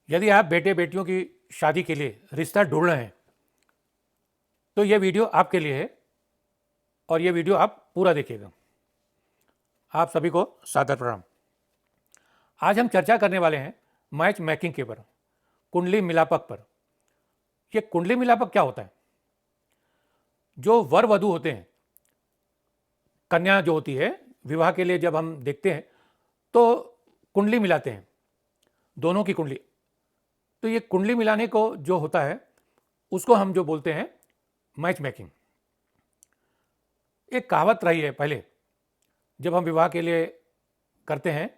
यदि आप बेटे बेटियों की शादी के लिए रिश्ता ढूंढ रहे हैं तो यह वीडियो आपके लिए है और यह वीडियो आप पूरा देखिएगा। आप सभी को सादर प्रणाम। आज हम चर्चा करने वाले हैं मैच मेकिंग के ऊपर, कुंडली मिलापक पर। यह कुंडली मिलापक क्या होता है? जो वर वधु होते हैं, कन्या जो होती है, विवाह के लिए जब हम देखते हैं तो कुंडली मिलाते हैं, दोनों की कुंडली। तो ये कुंडली मिलाने को जो होता है उसको हम जो बोलते हैं मैच मेकिंग। एक कहावत रही है पहले, जब हम विवाह के लिए करते हैं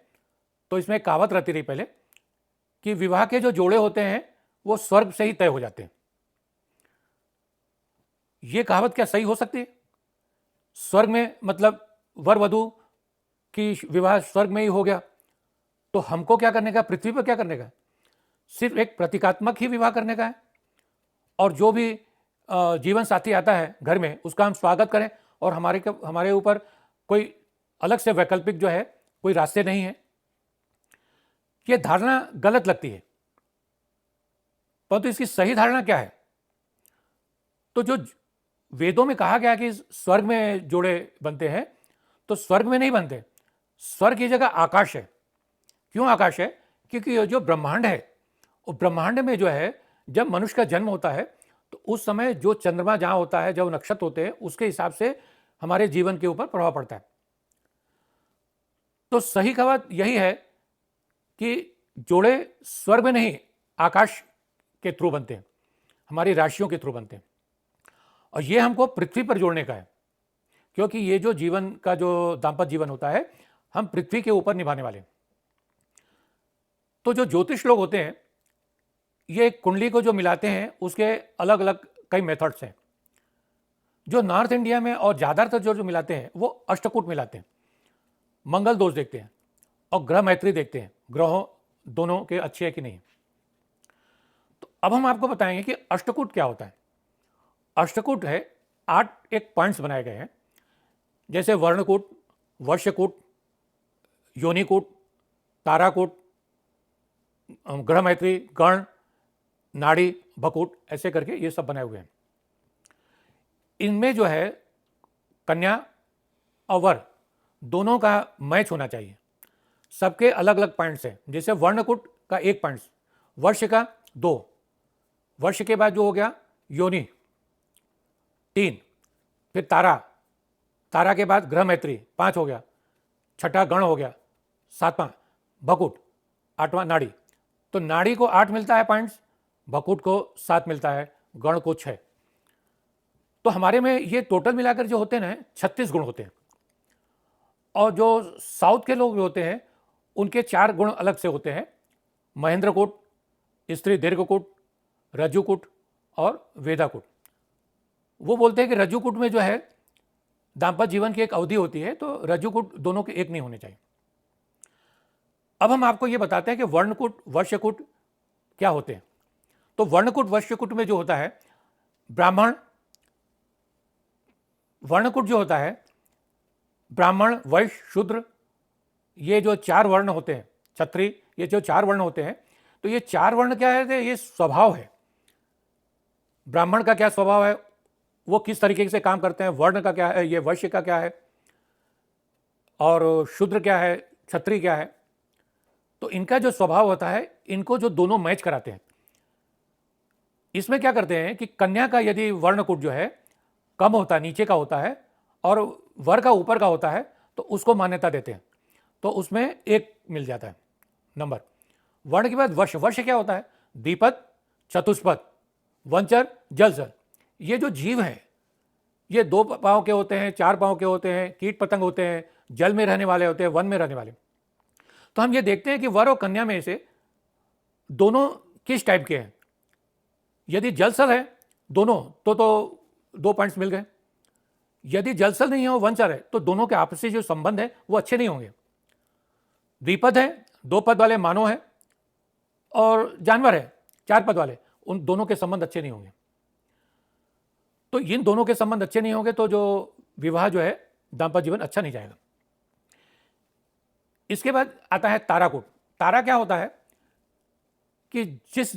तो इसमें एक कहावत रहती रही पहले कि विवाह के जो जोड़े होते हैं वो स्वर्ग से ही तय हो जाते हैं। ये कहावत क्या सही हो सकती है? स्वर्ग में मतलब वर वधु की विवाह स्वर्ग में ही हो गया, तो हमको क्या करने का, पृथ्वी पर क्या करने का? सिर्फ एक प्रतीकात्मक ही विवाह करने का है। और जो भी जीवन साथी आता है घर में उसका हम स्वागत करें और हमारे ऊपर कोई अलग से वैकल्पिक जो है कोई रास्ते नहीं है। ये धारणा गलत लगती है, परंतु इसकी सही धारणा क्या है? तो जो वेदों में कहा गया कि स्वर्ग में जोड़े बनते हैं, तो स्वर्ग में नहीं बनते। स्वर्ग की जगह आकाश है। क्यों आकाश है? क्योंकि ये जो ब्रह्मांड है, वो ब्रह्मांड में जो है जब मनुष्य का जन्म होता है तो उस समय जो चंद्रमा जहां होता है, जो नक्षत्र होते हैं, उसके हिसाब से हमारे जीवन के ऊपर प्रभाव पड़ता है। तो सही बात यही है कि जोड़े स्वर्ग में नहीं, आकाश के थ्रू बनते हैं, हमारी राशियों के थ्रू बनते हैं। और ये हमको पृथ्वी पर जोड़ने का है, क्योंकि ये जो जीवन का जो दाम्पत्य जीवन होता है हम पृथ्वी के ऊपर निभाने वाले हैं। तो जो ज्योतिष लोग होते हैं ये कुंडली को जो मिलाते हैं उसके अलग अलग कई मेथड्स हैं। जो नॉर्थ इंडिया में और ज़्यादातर जो मिलाते हैं वो अष्टकूट मिलाते हैं, मंगल दोष देखते हैं और ग्रह मैत्री देखते हैं, ग्रहों दोनों के अच्छे हैं कि नहीं। तो अब हम आपको बताएंगे कि अष्टकूट क्या होता है। अष्टकूट है 8 एक पॉइंट्स बनाए गए हैं, जैसे वर्णकूट, वर्षकूट, योनिकूट, ताराकूट, ग्रह मैत्री, गण, नाड़ी, भकूट, ऐसे करके ये सब बनाए हुए हैं। इनमें जो है कन्या और वर दोनों का मैच होना चाहिए। सबके अलग अलग पॉइंट्स हैं, जैसे वर्णकूट का 1 पॉइंट, वर्ष का 2, वर्ष के बाद जो हो गया योनि 3, फिर तारा, तारा के बाद ग्रह मैत्री 5 हो गया, छठा गण हो गया, 7वां भकूट, 8वां नाड़ी। तो नाड़ी को 8 मिलता है पॉइंट्स, भकूट को 7 मिलता है, गण को 6। तो हमारे में ये टोटल मिलाकर जो होते हैं ना 36 गुण होते हैं। और जो साउथ के लोग होते हैं उनके 4 गुण अलग से होते हैं, महेंद्रकूट, स्त्री दीर्घकूट, रज्जुकूट और वेदाकूट। वो बोलते हैं कि रज्जुकूट में जो है दाम्पत्य जीवन की एक अवधि होती है, तो रज्जुकूट दोनों के एक नहीं होने चाहिए। अब हम आपको ये बताते हैं कि वर्णकूट, वर्षकूट क्या होते हैं। तो वर्णकूट, वर्षकूट में जो होता है ब्राह्मण, वर्णकूट जो होता है ब्राह्मण, वैश्य, शूद्र, ये जो 4 वर्ण होते हैं, क्षत्रिय, ये जो 4 वर्ण होते हैं, तो ये 4 वर्ण क्या है? ये स्वभाव है। ब्राह्मण का क्या स्वभाव है, वो किस तरीके से काम करते हैं, वर्ण का क्या है, ये वैश्य का क्या है, और शूद्र क्या है, क्षत्रिय क्या है। तो इनका जो स्वभाव होता है, इनको जो दोनों मैच कराते हैं। इसमें क्या करते हैं कि कन्या का यदि वर्णकूट जो है कम होता है, नीचे का होता है, और वर का ऊपर का होता है, तो उसको मान्यता देते हैं, तो उसमें 1 मिल जाता है नंबर। वर्ण के बाद वर्ष, वर्ष क्या होता है? द्विपद, चतुष्पद, वंचर, जलचर। ये जो जीव हैं ये 2 पाँव के होते हैं, 4 पाँव के होते हैं, कीट पतंग होते हैं, जल में रहने वाले होते हैं, वन में रहने वाले। तो हम ये देखते हैं कि वर और कन्या में से दोनों किस टाइप के हैं। यदि जलचर है दोनों तो 2 पॉइंट्स मिल गए। यदि जलचर नहीं है और वंचर है तो दोनों के आपसी जो संबंध है वो अच्छे नहीं होंगे। द्विपद है, 2 पद वाले मानव है, और जानवर है 4 पद वाले, उन दोनों के संबंध अच्छे नहीं होंगे। तो इन दोनों के संबंध अच्छे नहीं होंगे तो जो विवाह जो है दाम्पत्य जीवन अच्छा नहीं जाएगा। इसके बाद आता है ताराकूट। तारा क्या होता है? कि जिस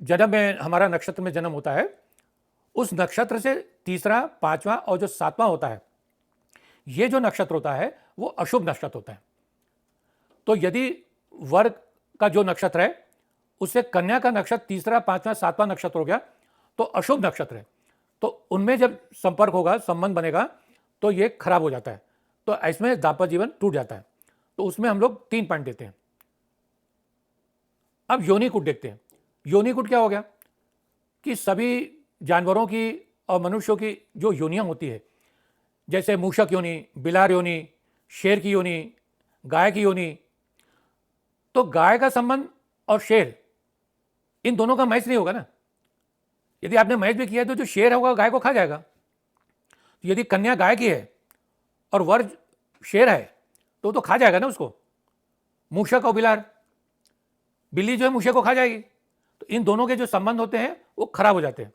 जन्म में हमारा नक्षत्र में जन्म होता है, उस नक्षत्र से तीसरा, पांचवा और जो सातवां होता है, ये जो नक्षत्र होता है वो अशुभ नक्षत्र होता है। तो यदि वर्ग का जो नक्षत्र है उससे कन्या का नक्षत्र तीसरा, पांचवा, सातवां नक्षत्र हो गया तो अशुभ नक्षत्र है, तो उनमें जब संपर्क होगा, संबंध बनेगा, तो ये खराब हो जाता है, तो इसमें दाम्पत्य जीवन टूट जाता है। तो उसमें हम लोग 3 पॉइंट देते हैं। अब योनिकुट देखते हैं। योनिकुट क्या हो गया कि सभी जानवरों की और मनुष्यों की जो योनियां होती है, जैसे मूषक योनि, बिलार योनि, शेर की योनि, गाय की योनि, तो गाय का संबंध और शेर, इन दोनों का मैच नहीं होगा ना। यदि आपने मैच भी किया तो जो शेर होगा गाय को खा जाएगा। यदि कन्या गाय की है और वर शेर है तो खा जाएगा ना उसको। मूषक और बिलार, बिल्ली जो है मूषक को खा जाएगी। तो इन दोनों के जो संबंध होते हैं वो खराब हो जाते हैं।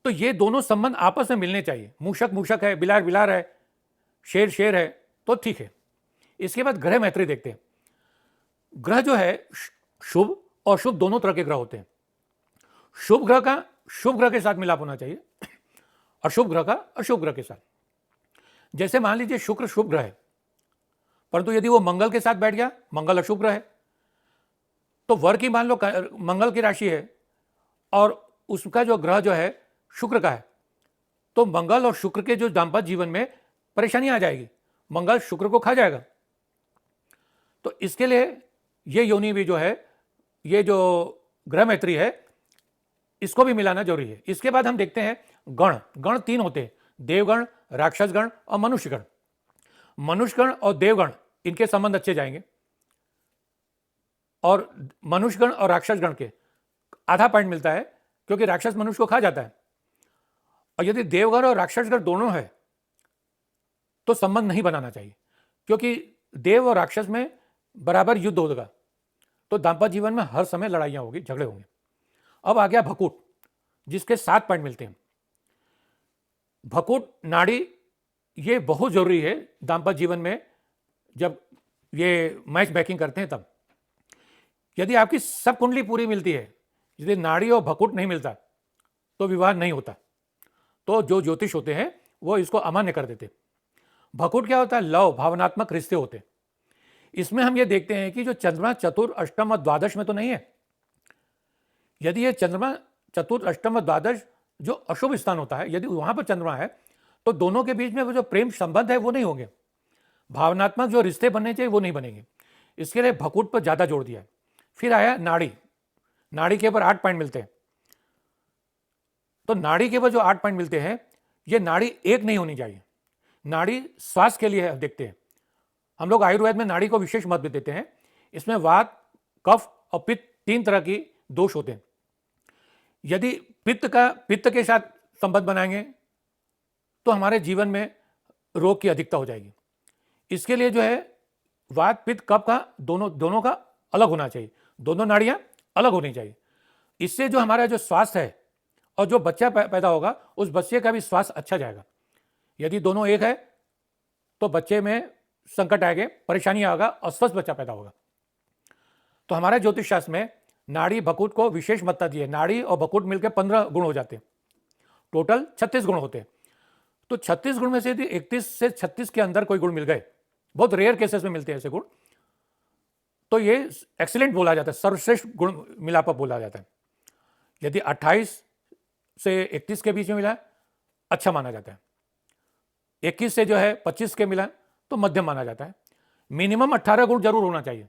तो ये दोनों संबंध आपस में मिलने चाहिए। मूषक मूषक है, बिलार बिलार है, शेर शेर है, तो ठीक है। इसके बाद ग्रह मैत्री देखते हैं। ग्रह जो है शुभ और शुभ दोनों तरह के ग्रह होते हैं। शुभ ग्रह का शुभ ग्रह के साथ मिलाप होना चाहिए, अशुभ ग्रह का अशुभ ग्रह के साथ। जैसे मान लीजिए शुक्र शुभ ग्रह है, परंतु यदि वो मंगल के साथ बैठ गया, मंगल अशुभ ग्रह है, तो वर की मान लो मंगल की राशि है और उसका जो ग्रह जो है शुक्र का है, तो मंगल और शुक्र के जो दाम्पत्य जीवन में परेशानी आ जाएगी, मंगल शुक्र को खा जाएगा। तो इसके लिए ये योनि भी जो है, ये जो ग्रह मैत्री है, इसको भी मिलाना जरूरी है। इसके बाद हम देखते हैं गण। गण 3 होते हैं, देवगण, राक्षसगण और मनुष्यगण। मनुष्यगण और देवगण, इनके संबंध अच्छे जाएंगे, और मनुष्यगण और राक्षसगण के आधा पॉइंट मिलता है, क्योंकि राक्षस मनुष्य को खा जाता है। और यदि देवगण और राक्षसगण दोनों है तो संबंध नहीं बनाना चाहिए, क्योंकि देव और राक्षस में बराबर युद्ध होगा, तो दाम्पत्य जीवन में हर समय लड़ाइयां होगी, झगड़े होंगे। अब आ गया भकुट, जिसके 7 पॉइंट मिलते हैं। भकुट नाड़ी, ये बहुत जरूरी है दाम्पत्य जीवन में, जब ये मैच मैकिंग करते हैं तब। यदि आपकी सब कुंडली पूरी मिलती है, यदि नाड़ी और भकुट नहीं मिलता तो विवाह नहीं होता। तो जो ज्योतिष होते हैं वो इसको अमान्य कर देते। भकुट क्या होता है? लव, भावनात्मक रिश्ते होते हैं। इसमें हम ये देखते हैं कि जो चंद्रमा चतुर्थ, अष्टम और द्वादश में तो नहीं है। यदि ये चंद्रमा चतुर्थ, अष्टम और द्वादश जो अशुभ स्थान होता है, यदि वहां पर चंद्रमा है तो दोनों के बीच में वो जो प्रेम संबंध है वो नहीं होंगे, भावनात्मक जो रिश्ते बनने चाहिए वो नहीं बनेंगे। इसके लिए भकुट पर ज्यादा जोर दिया है। फिर आया नाड़ी। नाड़ी के ऊपर 8 पॉइंट मिलते हैं। तो नाड़ी के ऊपर जो 8 पॉइंट मिलते हैं, ये नाड़ी एक नहीं होनी चाहिए। नाड़ी स्वास्थ्य के लिए है। देखते हैं हम लोग आयुर्वेद में नाड़ी को विशेष महत्व देते हैं। इसमें वात, कफ और पित्त 3 तरह की दोष होते हैं। यदि पित्त के साथ संबंध बनाएंगे तो हमारे जीवन में रोग की अधिकता हो जाएगी। इसके लिए जो है वात, पित्त, कफ का दोनों का अलग होना चाहिए, दोनों नाड़ियां अलग होनी चाहिए। इससे जो हमारा जो स्वास्थ्य है और जो बच्चा पैदा होगा उस बच्चे का भी स्वास्थ्य अच्छा जाएगा। यदि दोनों एक है तो बच्चे में संकट आएंगे, परेशानी आएगा, अस्वस्थ बच्चा पैदा होगा। तो हमारा ज्योतिष शास्त्र में नाड़ी भकुट को विशेष महत्ता दी है। नाड़ी और भकुट मिलकर 15 गुण हो जाते हैं, टोटल 36 गुण होते हैं। तो 36 गुण में से यदि 31 से 36 के अंदर कोई गुण मिल गए, बहुत रेयर केसेस में मिलते हैं ऐसे गुण, तो ये एक्सीलेंट बोला जाता है, सर्वश्रेष्ठ गुण मिलाप बोला जाता है। यदि 28 से 31 के बीच में मिला अच्छा माना जाता है, 21 से जो है 25 के मिला तो मध्यम माना जाता है। मिनिमम 18 गुण जरूर होना चाहिए।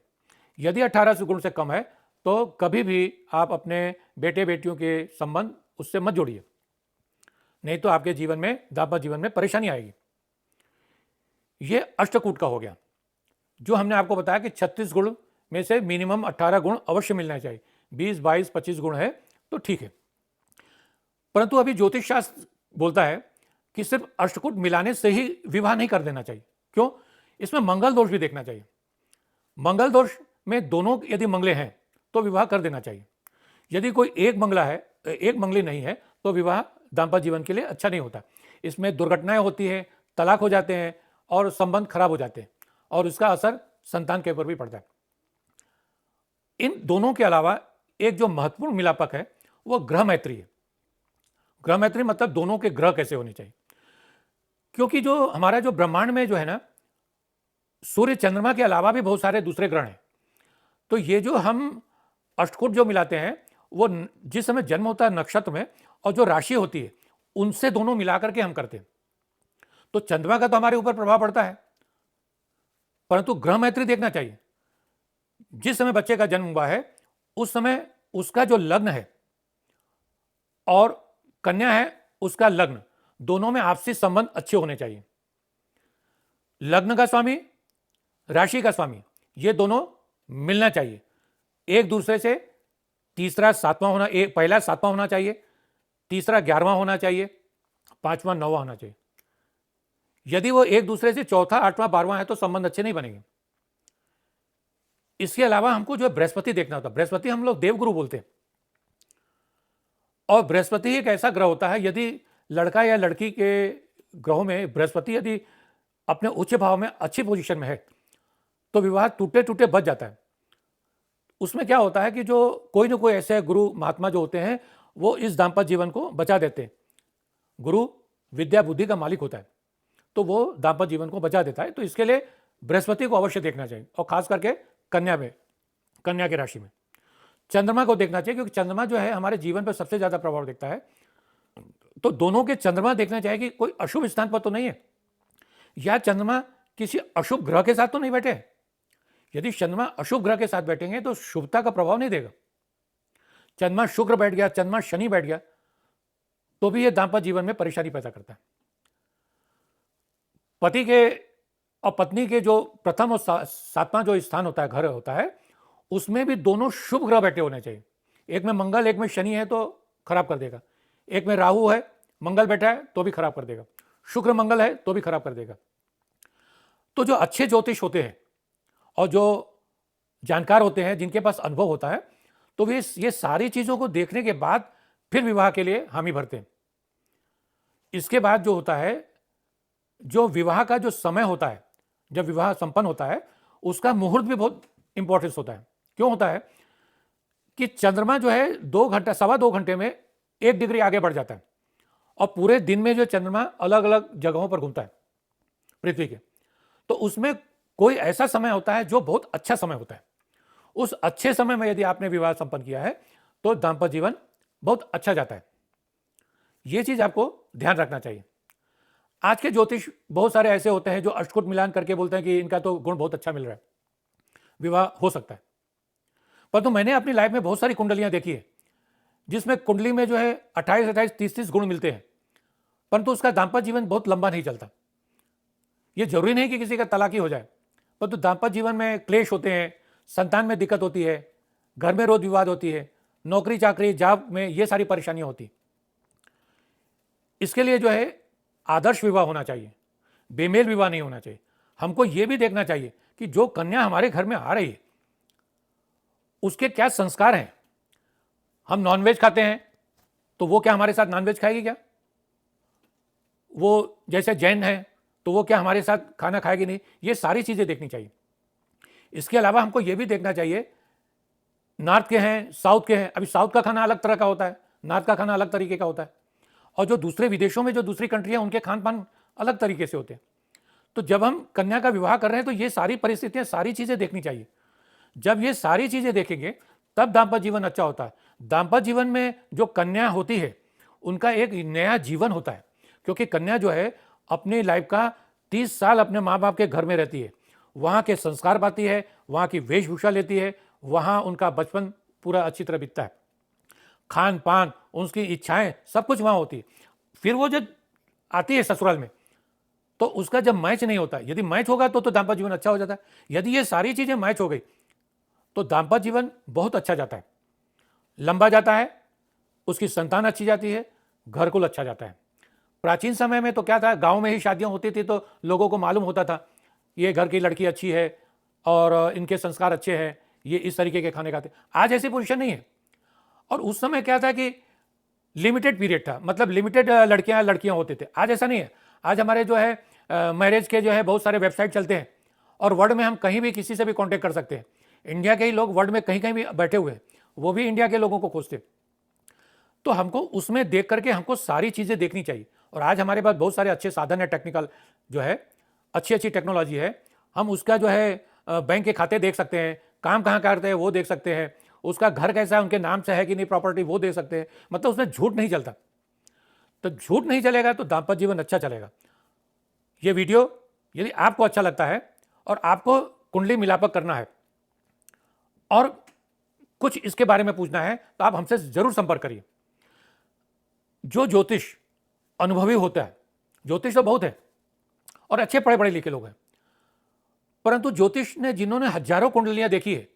यदि 18 गुण से कम है तो कभी भी आप अपने बेटे बेटियों के संबंध उससे मत जोड़िए, नहीं तो आपके जीवन में, दाम्पत्य जीवन में परेशानी आएगी। ये अष्टकूट का हो गया, जो हमने आपको बताया कि 36 गुण में से मिनिमम 18 गुण अवश्य मिलना चाहिए। 20, 22, 25 गुण है तो ठीक है। परंतु अभी ज्योतिष शास्त्र बोलता है कि सिर्फ अष्टकूट मिलाने से ही विवाह नहीं कर देना चाहिए। क्यों? इसमें मंगल दोष भी देखना चाहिए। मंगल दोष में दोनों यदि मंगले हैं तो विवाह कर देना चाहिए। यदि कोई एक मंगला है, एक मंगली नहीं है, तो विवाह दाम्पत्य जीवन के लिए अच्छा नहीं होता। इसमें दुर्घटनाएं होती है, तलाक हो जाते हैं और संबंध खराब हो जाते हैं, और इसका असर संतान के ऊपर भी पड़ता है। इन दोनों के अलावा एक जो महत्वपूर्ण मिलापक है वो ग्रह मैत्री है। ग्रह मैत्री मतलब दोनों के ग्रह कैसे होने चाहिए, क्योंकि जो हमारा जो ब्रह्मांड में जो है ना, सूर्य चंद्रमा के अलावा भी बहुत सारे दूसरे ग्रह हैं। तो ये जो हम अष्टकूट जो मिलाते हैं वो जिस समय जन्म होता है नक्षत्र में और जो राशि होती है उनसे दोनों मिलाकर के हम करते हैं। तो चंद्रमा का तो हमारे ऊपर प्रभाव पड़ता है, परंतु ग्रह मैत्री देखना चाहिए। जिस समय बच्चे का जन्म हुआ है उस समय उसका जो लग्न है और कन्या है उसका लग्न, दोनों में आपसी संबंध अच्छे होने चाहिए। लग्न का स्वामी, राशि का स्वामी, ये दोनों मिलना चाहिए एक दूसरे से। तीसरा सातवां होना, पहला सातवां होना चाहिए, तीसरा 11वां होना चाहिए, पांचवां 9वां होना चाहिए। यदि वो एक दूसरे से चौथा 8वां 12वां है तो संबंध अच्छे नहीं बनेंगे। इसके अलावा हमको जो है बृहस्पति देखना होता है। बृहस्पति हम लोग देवगुरु बोलते हैं, और बृहस्पति एक ऐसा ग्रह होता है, यदि लड़का या लड़की के ग्रहों में बृहस्पति यदि अपने उच्च भाव में अच्छी पोजीशन में है तो विवाह टूटे टूटे बच जाता है। उसमें क्या होता है कि जो कोई ना कोई ऐसे गुरु महात्मा जो होते हैं वो इस दाम्पत्य जीवन को बचा देते हैं। गुरु विद्या बुद्धि का मालिक होता है, तो वो दाम्पत्य जीवन को बचा देता है। तो इसके लिए बृहस्पति को अवश्य देखना चाहिए, और खास करके कन्या में, कन्या की राशि में चंद्रमा को देखना चाहिए, क्योंकि चंद्रमा जो है हमारे जीवन पर सबसे ज्यादा प्रभाव देखता है। तो दोनों के चंद्रमा देखना चाहिए कि कोई अशुभ स्थान पर तो नहीं है, या चंद्रमा किसी अशुभ ग्रह के साथ तो नहीं बैठे। यदि चंद्रमा अशुभ ग्रह के साथ बैठेंगे तो शुभता का प्रभाव नहीं देगा। चंद्रमा शुक्र बैठ गया, चंद्रमा शनि बैठ गया, तो भी यह दाम्पत्य जीवन में परेशानी पैदा करता है। पति के और पत्नी के जो प्रथम और सातवां जो स्थान होता है, घर होता है, उसमें भी दोनों शुभ ग्रह बैठे होने चाहिए। एक में मंगल, एक में शनि है तो खराब कर देगा। एक में राहु है, मंगल बैठा है तो भी खराब कर देगा। शुक्र मंगल है तो भी खराब कर देगा। तो जो अच्छे ज्योतिष होते हैं और जो जानकार होते हैं, जिनके पास अनुभव होता है, तो वे ये सारी चीजों को देखने के बाद फिर विवाह के लिए हामी भरते हैं। इसके बाद जो होता है, जो विवाह का जो समय होता है, जब विवाह संपन्न होता है, उसका मुहूर्त भी बहुत इंपॉर्टेंस होता है। क्यों होता है कि चंद्रमा जो है 2 घंटा, 2.25 घंटे में 1 डिग्री आगे बढ़ जाता है, और पूरे दिन में जो चंद्रमा अलग अलग जगहों पर घूमता है पृथ्वी के, तो उसमें कोई ऐसा समय होता है जो बहुत अच्छा समय होता है। उस अच्छे समय में यदि आपने विवाह संपन्न किया है तो दाम्पत्य जीवन बहुत अच्छा जाता है। यह चीज आपको ध्यान रखना चाहिए। आज के ज्योतिष बहुत सारे ऐसे होते हैं जो अष्टकूट मिलान करके बोलते हैं कि इनका तो गुण बहुत अच्छा मिल रहा है, विवाह हो सकता है। परंतु मैंने अपनी लाइफ में बहुत सारी कुंडलियां देखी है जिसमें कुंडली में जो है 28-28, 30-30 गुण मिलते हैं, परंतु उसका दाम्पत्य जीवन बहुत लंबा नहीं चलता। यह जरूरी नहीं कि किसी का तलाक ही हो जाए, परंतु दाम्पत्य जीवन में क्लेश होते हैं, संतान में दिक्कत होती है, घर में रोज विवाद होती है, नौकरी चाकरी जॉब में ये सारी परेशानियां होती। इसके लिए जो है आदर्श विवाह होना चाहिए, बेमेल विवाह नहीं होना चाहिए। हमको यह भी देखना चाहिए कि जो कन्या हमारे घर में आ रही है उसके क्या संस्कार हैं। हम नॉनवेज खाते हैं तो वो क्या हमारे साथ नॉनवेज खाएगी क्या? वो जैसे जैन है तो वो क्या हमारे साथ खाना खाएगी नहीं? ये सारी चीजें देखनी चाहिए। इसके अलावा हमको ये भी देखना चाहिए, नॉर्थ के हैं, साउथ के हैं। अभी साउथ का खाना अलग तरह का होता है, नॉर्थ का खाना अलग तरीके का होता है, और जो दूसरे विदेशों में जो दूसरी कंट्री है उनके खान पान अलग तरीके से होते हैं। तो जब हम कन्या का विवाह कर रहे हैं तो ये सारी परिस्थितियां, सारी चीजें देखनी चाहिए। जब ये सारी चीजें देखेंगे तब दाम्पत्य जीवन अच्छा होता है। दाम्पत्य जीवन में जो कन्या होती है उनका एक नया जीवन होता है, क्योंकि कन्या जो है अपनी लाइफ का 30 साल अपने माँ बाप के घर में रहती है, वहाँ के संस्कार पाती है, वहाँ की वेशभूषा लेती है, वहाँ उनका बचपन पूरा अच्छी तरह बीतता है, खान पान, उनकी इच्छाएं, सब कुछ वहाँ होती है। फिर वो जब आती है ससुराल में तो उसका जब मैच नहीं होता, यदि मैच होगा तो दाम्पत्य जीवन अच्छा हो जाता है। यदि ये सारी चीजें मैच हो गई तो दाम्पत्य जीवन बहुत अच्छा जाता है, लंबा जाता है, उसकी संतान अच्छी जाती है, घर कुल अच्छा जाता है। प्राचीन समय में तो क्या था, गांव में ही शादियां होती थी तो लोगों को मालूम होता था ये घर की लड़की अच्छी है और इनके संस्कार अच्छे हैं, ये इस तरीके के खाने खाते। आज ऐसी पोजीशन नहीं है। और उस समय क्या था कि लिमिटेड पीरियड था, मतलब लिमिटेड लड़कियां होते थे। आज ऐसा नहीं है। आज हमारे जो है मैरिज के जो है बहुत सारे वेबसाइट चलते हैं और वर्ल्ड में हम कहीं भी किसी से भी कांटेक्ट कर सकते हैं। इंडिया के ही लोग वर्ल्ड में कहीं कहीं भी बैठे हुए हैं, वो भी इंडिया के लोगों को खोजते। तो हमको उसमें देख करके हमको सारी चीज़ें देखनी चाहिए। और आज हमारे पास बहुत सारे अच्छे साधन है, टेक्निकल जो है, अच्छी अच्छी टेक्नोलॉजी है। हम उसका जो है बैंक के खाते देख सकते हैं, काम कहाँ करते हैं वो देख सकते हैं, उसका घर कैसा है, उनके नाम से है कि नहीं प्रॉपर्टी, वो देख सकते हैं। मतलब उसमें झूठ नहीं चलता। तो झूठ नहीं चलेगा तो दाम्पत्य जीवन अच्छा चलेगा। ये वीडियो यदि आपको अच्छा लगता है और आपको कुंडली मिलापक करना है और कुछ इसके बारे में पूछना है तो आप हमसे जरूर संपर्क करिए। जो ज्योतिष अनुभवी होता है, ज्योतिष तो बहुत है और अच्छे पढ़े पढ़े लिखे लोग हैं, परंतु ज्योतिष ने जिन्होंने हजारों कुंडलियां देखी है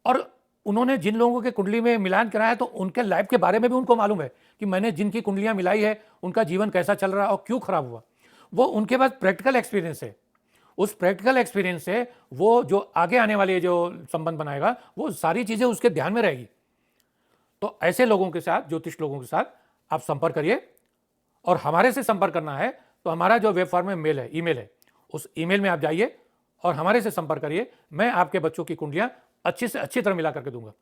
और उन्होंने जिन लोगों के कुंडली में मिलान कराया है तो उनके लाइफ के बारे में भी उनको मालूम है कि मैंने जिनकी कुंडलियां मिलाई है उनका जीवन कैसा चल रहा है और क्यों खराब हुआ। वो उनके पास प्रैक्टिकल एक्सपीरियंस है। उस प्रैक्टिकल एक्सपीरियंस से वो जो आगे आने वाले जो संबंध बनाएगा वो सारी चीजें उसके ध्यान में रहेगी। तो ऐसे लोगों के साथ, ज्योतिष लोगों के साथ आप संपर्क करिए। और हमारे से संपर्क करना है तो हमारा जो वेब फॉर्म में मेल है, ईमेल है, उस ईमेल में आप जाइए और हमारे से संपर्क करिए। मैं आपके बच्चों की कुंडलियां अच्छी से अच्छी तरह मिला करके दूंगा।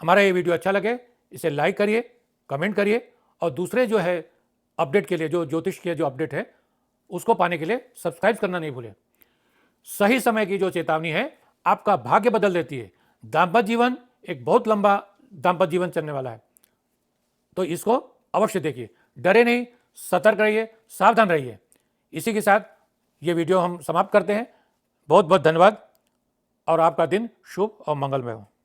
हमारा ये वीडियो अच्छा लगे इसे लाइक करिए, कमेंट करिए और दूसरे जो है अपडेट के लिए, जो ज्योतिष के जो अपडेट है उसको पाने के लिए सब्सक्राइब करना नहीं भूलें। सही समय की जो चेतावनी है आपका भाग्य बदल देती है। दाम्पत्य जीवन एक बहुत लंबा दाम्पत्य जीवन चलने वाला है, तो इसको अवश्य देखिए। डरे नहीं, सतर्क रहिए, सावधान रहिए। इसी के साथ ये वीडियो हम समाप्त करते हैं। बहुत बहुत धन्यवाद और आपका दिन शुभ और मंगलमय हो।